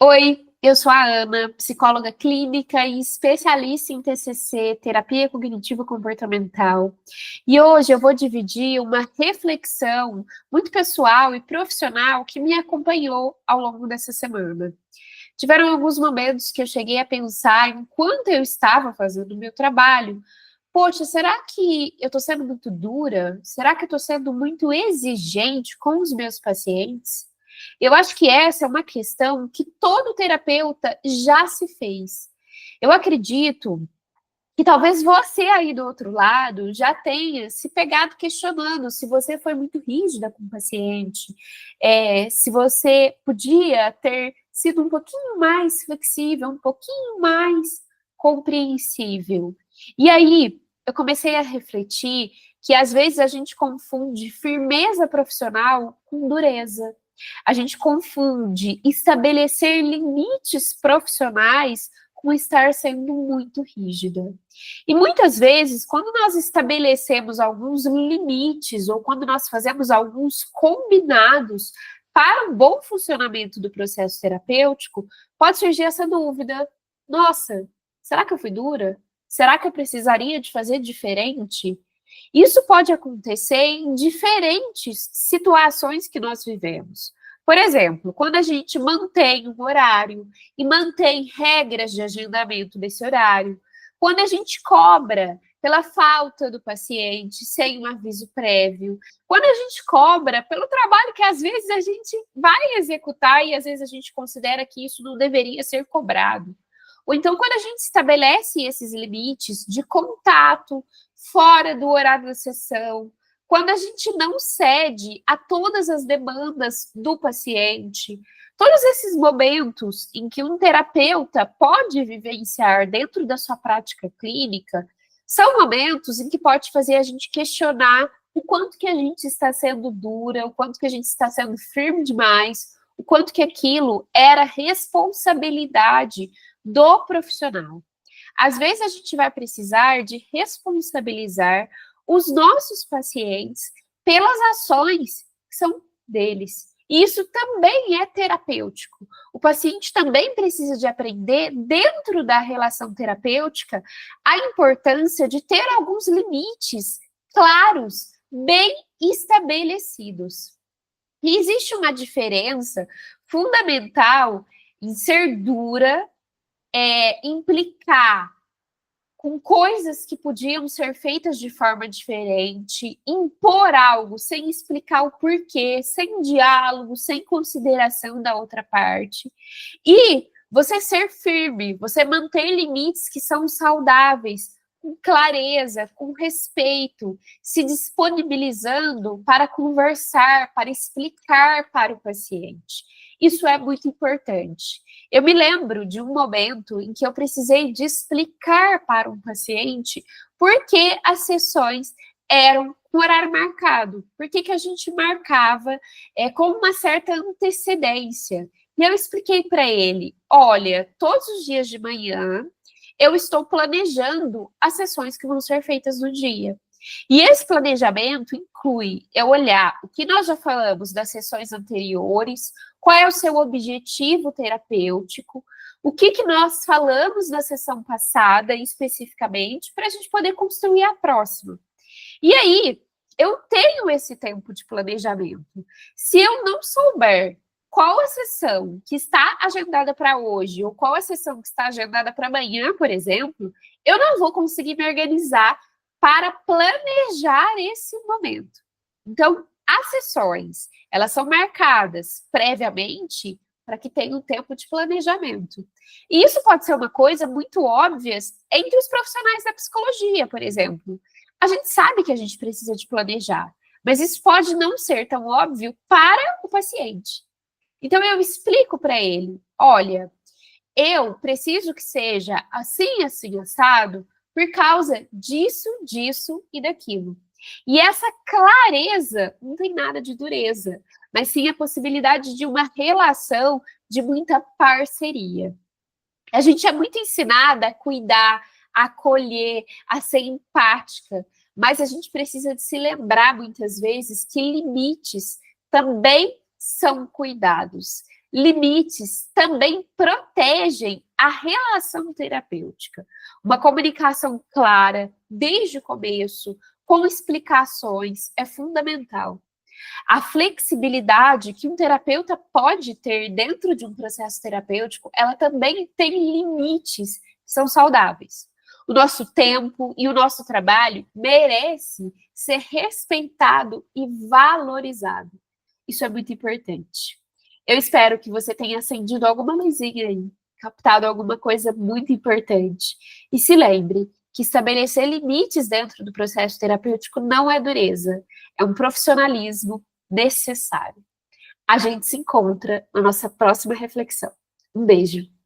Oi, eu sou a Ana, psicóloga clínica e especialista em TCC, terapia cognitivo-comportamental. E hoje eu vou dividir uma reflexão muito pessoal e profissional que me acompanhou ao longo dessa semana. Tiveram alguns momentos que eu cheguei a pensar enquanto eu estava fazendo o meu trabalho. Poxa, será que eu estou sendo muito dura? Será que eu estou sendo muito exigente com os meus pacientes? Eu acho que essa é uma questão que todo terapeuta já se fez. Eu acredito que talvez você aí do outro lado já tenha se pegado questionando se você foi muito rígida com o paciente, se você podia ter sido um pouquinho mais flexível, um pouquinho mais compreensível. E aí eu comecei a refletir que às vezes a gente confunde firmeza profissional com dureza. A gente confunde estabelecer limites profissionais com estar sendo muito rígida. E muitas vezes, quando nós estabelecemos alguns limites ou quando nós fazemos alguns combinados para um bom funcionamento do processo terapêutico, pode surgir essa dúvida: nossa, será que eu fui dura? Será que eu precisaria de fazer diferente? Isso pode acontecer em diferentes situações que nós vivemos. Por exemplo, quando a gente mantém um horário e mantém regras de agendamento desse horário, quando a gente cobra pela falta do paciente sem um aviso prévio, quando a gente cobra pelo trabalho que às vezes a gente vai executar e às vezes a gente considera que isso não deveria ser cobrado. Ou então, quando a gente estabelece esses limites de contato fora do horário da sessão, quando a gente não cede a todas as demandas do paciente, todos esses momentos em que um terapeuta pode vivenciar dentro da sua prática clínica, são momentos em que pode fazer a gente questionar o quanto que a gente está sendo dura, o quanto que a gente está sendo firme demais, o quanto que aquilo era responsabilidade do profissional. Às vezes a gente vai precisar de responsabilizar os nossos pacientes pelas ações que são deles. E isso também é terapêutico. O paciente também precisa de aprender, dentro da relação terapêutica, a importância de ter alguns limites claros, bem estabelecidos. E existe uma diferença fundamental em ser dura, implicar com coisas que podiam ser feitas de forma diferente, impor algo sem explicar o porquê, sem diálogo, sem consideração da outra parte. E você ser firme, você manter limites que são saudáveis, com clareza, com respeito, se disponibilizando para conversar, para explicar para o paciente. Isso é muito importante. Eu me lembro de um momento em que eu precisei de explicar para um paciente por que as sessões eram com horário marcado, por que a gente marcava com uma certa antecedência. E eu expliquei para ele: olha, todos os dias de manhã eu estou planejando as sessões que vão ser feitas no dia. E esse planejamento inclui eu olhar o que nós já falamos das sessões anteriores, qual é o seu objetivo terapêutico, o que nós falamos na sessão passada especificamente, para a gente poder construir a próxima. E aí, eu tenho esse tempo de planejamento. Se eu não souber qual a sessão que está agendada para hoje, ou qual a sessão que está agendada para amanhã, por exemplo, eu não vou conseguir me organizar para planejar esse momento. Então, as sessões, elas são marcadas previamente para que tenha um tempo de planejamento. E isso pode ser uma coisa muito óbvia entre os profissionais da psicologia, por exemplo. A gente sabe que a gente precisa de planejar, mas isso pode não ser tão óbvio para o paciente. Então, eu explico para ele: olha, eu preciso que seja assim, assim, assado, por causa disso, disso e daquilo. E essa clareza não tem nada de dureza, mas sim a possibilidade de uma relação de muita parceria. A gente é muito ensinada a cuidar, a acolher, a ser empática, mas a gente precisa de se lembrar muitas vezes que limites também são cuidados. Limites também protegem a relação terapêutica. Uma comunicação clara, desde o começo, com explicações, é fundamental. A flexibilidade que um terapeuta pode ter dentro de um processo terapêutico, ela também tem limites que são saudáveis. O nosso tempo e o nosso trabalho merece ser respeitado e valorizado. Isso é muito importante. Eu espero que você tenha acendido alguma luzinha aí, captado alguma coisa muito importante. E se lembre que estabelecer limites dentro do processo terapêutico não é dureza, é um profissionalismo necessário. A gente se encontra na nossa próxima reflexão. Um beijo.